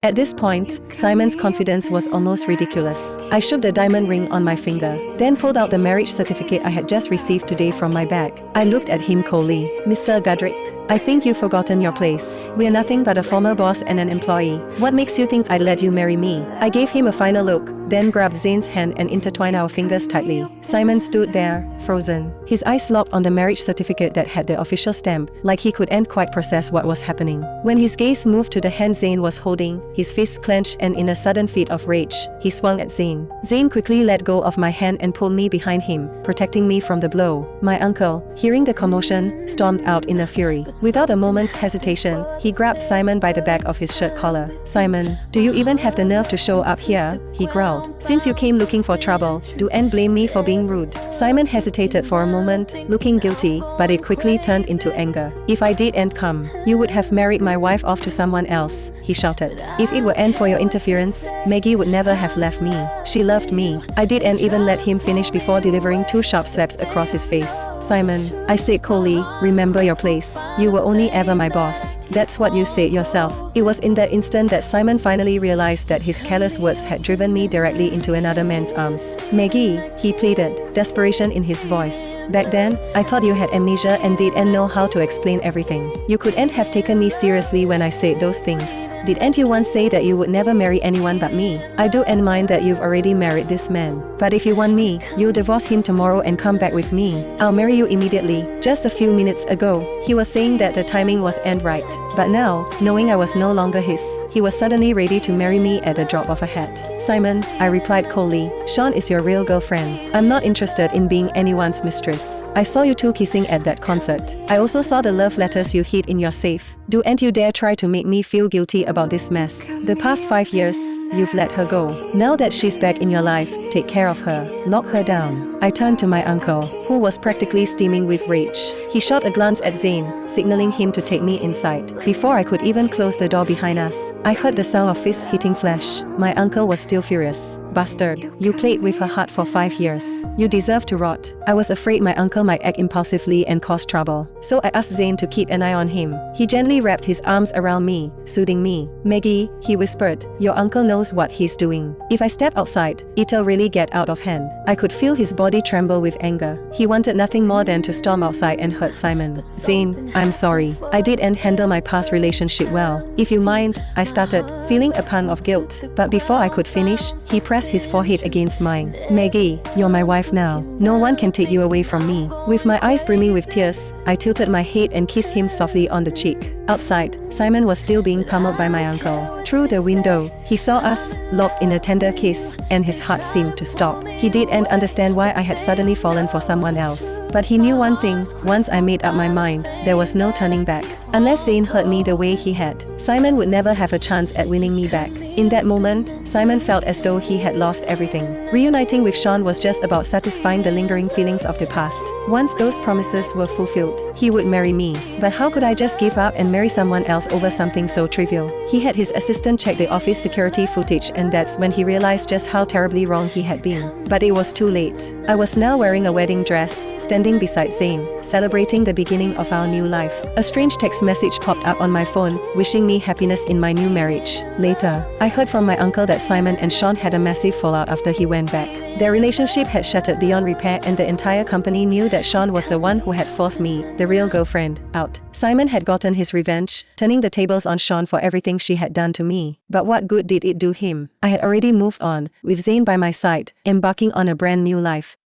At this point, Simon's confidence was almost ridiculous. I shook the diamond ring on my finger, then pulled out the marriage certificate I had just received today from my bag. I looked at him coldly. Mr. Godric, I think you've forgotten your place. We're nothing but a former boss and an employee. What makes you think I'd let you marry me? I gave him a final look, then grabbed Zane's hand and intertwined our fingers tightly. Simon stood there, frozen. His eyes locked on the marriage certificate that had the official stamp, like he couldn't quite process what was happening. When his gaze moved to the hand Zane was holding, his fists clenched and in a sudden fit of rage, he swung at Zane. Zane quickly let go of my hand and pulled me behind him, protecting me from the blow. My uncle, hearing the commotion, stormed out in a fury. Without a moment's hesitation, he grabbed Simon by the back of his shirt collar. Simon, do you even have the nerve to show up here? He growled. Since you came looking for trouble, don't blame me for being rude. Simon hesitated for a moment, looking guilty, but it quickly turned into anger. If I didn't come, you would have married my wife off to someone else, he shouted. If it weren't for your interference, Maggie would never have left me. She loved me. I didn't even let him finish before delivering 2 sharp slaps across his face. Simon, I said coldly, remember your place. You were only ever my boss. That's what you said yourself. It was in that instant that Simon finally realized that his careless words had driven me directly into another man's arms. Maggie, he pleaded, desperation in his voice. Back then, I thought you had amnesia and didn't know how to explain everything. You couldn't have taken me seriously when I said those things. Didn't you once say that you would never marry anyone but me? I don't mind that you've already married this man. But if you want me, you'll divorce him tomorrow and come back with me. I'll marry you immediately. Just a few minutes ago, he was saying that the timing wasn't right. But now, knowing I was no longer his, he was suddenly ready to marry me at the drop of a hat. Simon, I replied coldly, Sean is your real girlfriend. I'm not interested in being anyone's mistress. I saw you two kissing at that concert. I also saw the love letters you hid in your safe. Don't you dare try to make me feel guilty about this mess. The past 5 years, you've let her go. Now that she's back in your life, take care of her. Lock her down. I turned to my uncle, who was practically steaming with rage. He shot a glance at Zane, signaling him to take me inside. Before I could even close the door behind us, I heard the sound of fists hitting flesh. My uncle was still furious. Bastard, you played with her heart for 5 years. You deserve to rot. I was afraid my uncle might act impulsively and cause trouble, so I asked Zane to keep an eye on him. He gently wrapped his arms around me, soothing me. Maggie, he whispered, your uncle knows what he's doing. If I step outside, it'll really get out of hand. I could feel his body tremble with anger. He wanted nothing more than to storm outside and hurt Simon. Zane, I'm sorry. I didn't handle my past relationship well. If you mind, I started, feeling a pang of guilt. But before I could finish, he pressed his forehead against mine. Maggie, you're my wife now. No one can take you away from me. With my eyes brimming with tears, I tilted my head and kissed him softly on the cheek. Outside, Simon was still being pummeled by my uncle. Through the window, he saw us, locked in a tender kiss, and his heart seemed to stop. He didn't understand why I had suddenly fallen for someone else. But he knew one thing, once I made up my mind, there was no turning back. Unless Zane hurt me the way he had, Simon would never have a chance at winning me back. In that moment, Simon felt as though he had lost everything. Reuniting with Sean was just about satisfying the lingering feelings of the past. Once those promises were fulfilled, he would marry me. But how could I just give up and marry someone else over something so trivial? He had his assistant check the office security footage, and that's when he realized just how terribly wrong he had been. But it was too late. I was now wearing a wedding dress, standing beside Zane, celebrating the beginning of our new life. A strange text message popped up on my phone, wishing me happiness in my new marriage. Later, I heard from my uncle that Simon and Sean had a massive fallout after he went back. Their relationship had shattered beyond repair, and the entire company knew that Sean was the one who had forced me, the real girlfriend, out. Simon had gotten his revenge, turning the tables on Sean for everything she had done to me. But what good did it do him? I had already moved on, with Zane by my side, embarking on a brand new life.